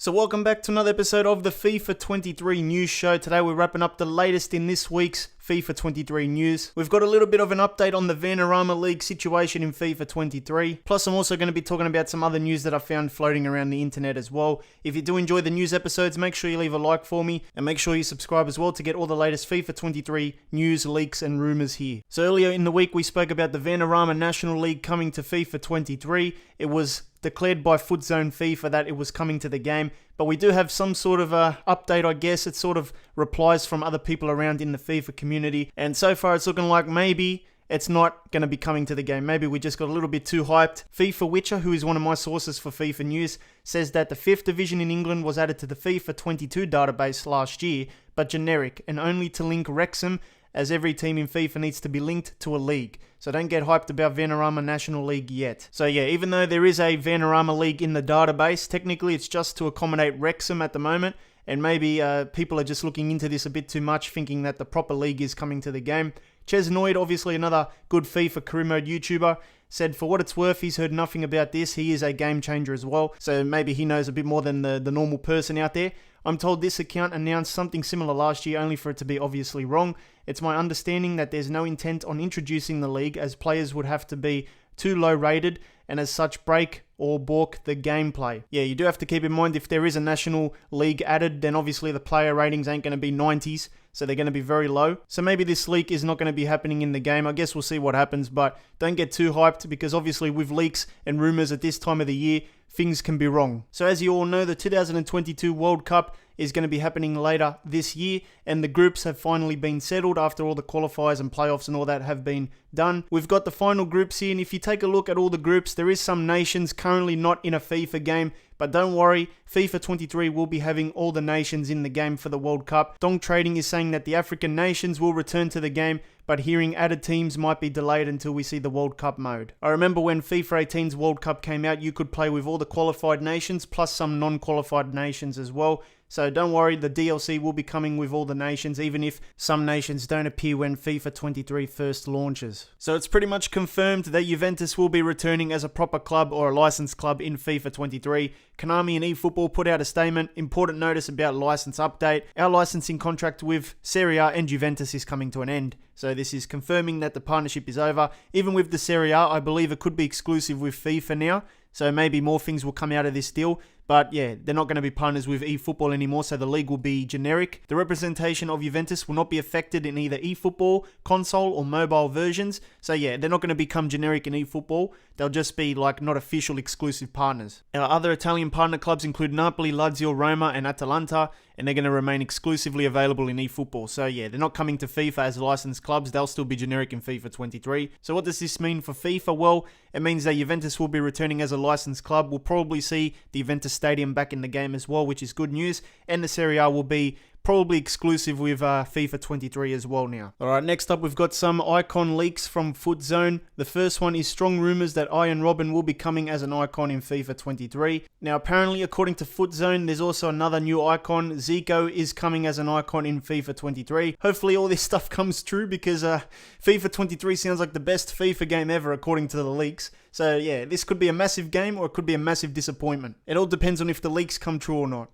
So welcome back to another episode of the FIFA 23 News Show. Today we're wrapping up the latest in this week's FIFA 23 news. We've got a little bit of an update on the Vanarama League situation in FIFA 23. Plus I'm also going to be talking about some other news that I found floating around the internet as well. If you do enjoy the news episodes, make sure you leave a like for me and make sure you subscribe as well to get all the latest FIFA 23 news, leaks and rumours here. So earlier in the week we spoke about the Vanarama National League coming to FIFA 23. It was declared by FootZone FIFA that it was coming to the game, but we do have some sort of a update, I guess. It sort of replies from other people around in the FIFA community, and so far it's looking like maybe it's not going to be coming to the game. Maybe we just got a little bit too hyped. FIFA Witcher, who is one of my sources for FIFA news, says that the 5th division in England was added to the FIFA 22 database last year, but generic and only to link Wrexham, as every team in FIFA needs to be linked to a league. So don't get hyped about Vanarama National League yet. So yeah, even though there is a Vanarama League in the database, technically it's just to accommodate Wrexham at the moment, and maybe people are just looking into this a bit too much, thinking that the proper league is coming to the game. Chesnoid, obviously another good FIFA career mode YouTuber, said for what it's worth, he's heard nothing about this. He is a game changer as well, so maybe he knows a bit more than the normal person out there. I'm told this account announced something similar last year, only for it to be obviously wrong. It's my understanding that there's no intent on introducing the league, as players would have to be too low rated and as such break or balk the gameplay. Yeah, you do have to keep in mind if there is a national league added, then obviously the player ratings ain't going to be 90s, so they're going to be very low. So maybe this leak is not going to be happening in the game. I guess we'll see what happens, but don't get too hyped, because obviously with leaks and rumours at this time of the year, things can be wrong. So as you all know, the 2022 World Cup is going to be happening later this year, and the groups have finally been settled after all the qualifiers and playoffs and all that have been done. We've got the final groups here, and if you take a look at all the groups, there is some nations currently not in a FIFA game, but don't worry, FIFA 23 will be having all the nations in the game for the World Cup. Dong Trading is saying that the African nations will return to the game, but hearing added teams might be delayed until we see the World Cup mode. I remember when FIFA 18's World Cup came out, you could play with all the qualified nations, plus some non-qualified nations as well. So don't worry, the DLC will be coming with all the nations, even if some nations don't appear when FIFA 23 first launches. So it's pretty much confirmed that Juventus will be returning as a proper club or a licensed club in FIFA 23. Konami and eFootball put out a statement. Important notice about license update. Our licensing contract with Serie A and Juventus is coming to an end. So this is confirming that the partnership is over. Even with the Serie A, I believe it could be exclusive with FIFA now. So maybe more things will come out of this deal. But yeah, they're not going to be partners with eFootball anymore, so the league will be generic. The representation of Juventus will not be affected in either eFootball, console or mobile versions. So yeah, they're not going to become generic in eFootball. They'll just be like not official exclusive partners. Our other Italian partner clubs include Napoli, Lazio, Roma and Atalanta, and they're going to remain exclusively available in eFootball. So yeah, they're not coming to FIFA as licensed clubs. They'll still be generic in FIFA 23. So what does this mean for FIFA? Well, it means that Juventus will be returning as a licensed club. We'll probably see the Juventus Stadium back in the game as well, which is good news. And the Serie A will be probably exclusive with FIFA 23 as well now. Alright, next up we've got some icon leaks from FootZone. The first one is strong rumours that Ian Robben will be coming as an icon in FIFA 23. Now apparently, according to FootZone, there's also another new icon. Zico is coming as an icon in FIFA 23. Hopefully all this stuff comes true, because FIFA 23 sounds like the best FIFA game ever according to the leaks. So yeah, this could be a massive game or it could be a massive disappointment. It all depends on if the leaks come true or not.